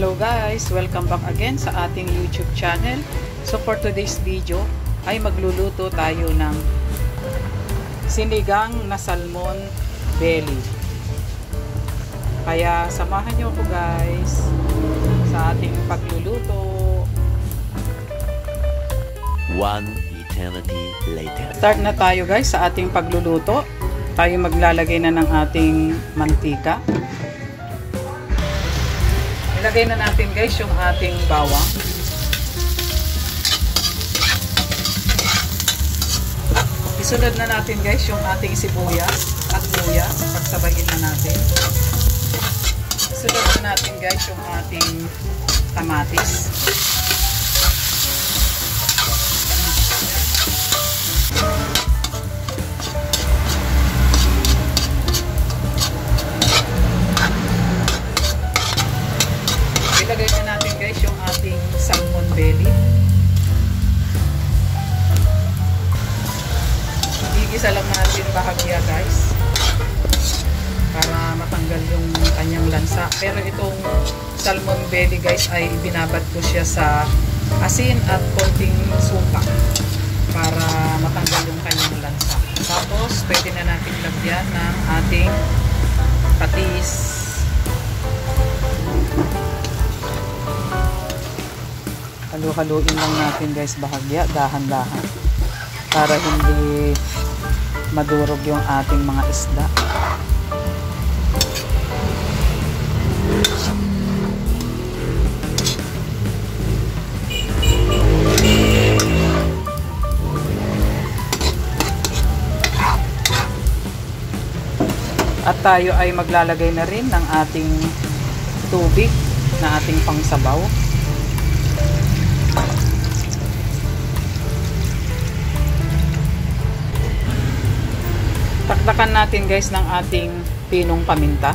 Hello guys! Welcome back again sa ating YouTube channel. So for today's video ay magluluto tayo ng sinigang na salmon belly. Kaya samahan nyo ako guys sa ating pagluluto. One eternity later. Start na tayo guys sa ating pagluluto. Tayo maglalagay na ng ating mantika. Ilagay na natin guys yung ating bawang. Isunod na natin guys yung ating sibuyas at luya. Pagsabayin na natin. Isunod na natin guys yung ating kamatis. Ilagay na natin guys yung ating salmon belly. Igisa lang natin bahagya guys para matanggal yung kanyang lansa. Pero itong salmon belly guys ay binabad ko siya sa asin at konting suka para matanggal yung kanyang lansa. Tapos pwede na natin lagyan ng ating patis. Halu-haluin lang natin guys bahagya, dahan-dahan para hindi madurog yung ating mga isda. At tayo ay maglalagay na rin ng ating tubig na ating pangsabaw. Takdakan natin guys ng ating pinong paminta.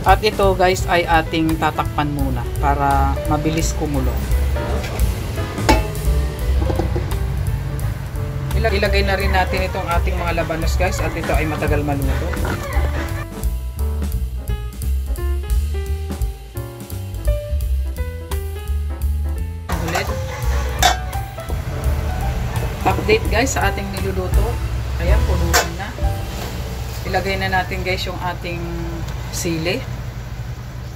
At ito guys ay ating tatakpan muna para mabilis kumulo. Ilagay na rin natin itong ating mga labanos guys at ito ay matagal maluto. Update guys sa ating niluluto. Ayan, puluhan na. Ilagay na natin guys yung ating sili.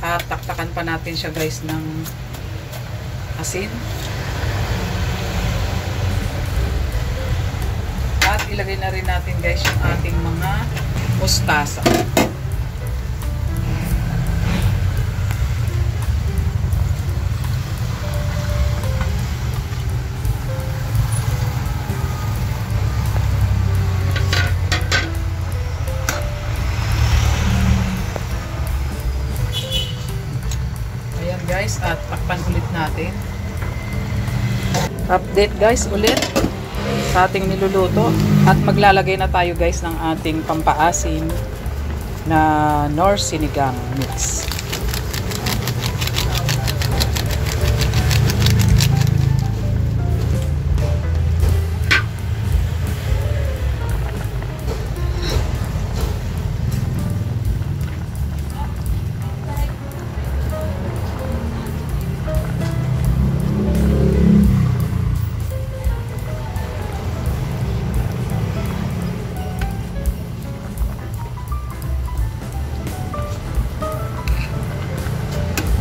At taktakan pa natin siya guys ng asin. At ilagay na rin natin guys yung ating mga mustasa. Guys, at takpan ulit natin. Update guys ulit sa ating niluluto at maglalagay na tayo guys ng ating pampaasim na Knorr sinigang mix.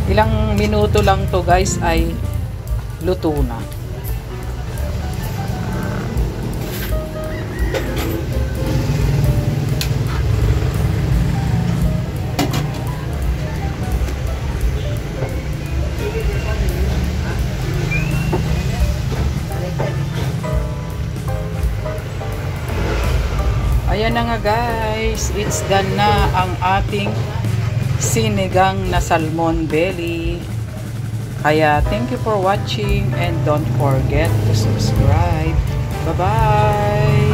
Ilang minuto lang to guys ay luto na. Ayan na nga guys, it's done na ang ating sinigang na salmon belly. Kaya thank you for watching and don't forget to subscribe. Bye bye.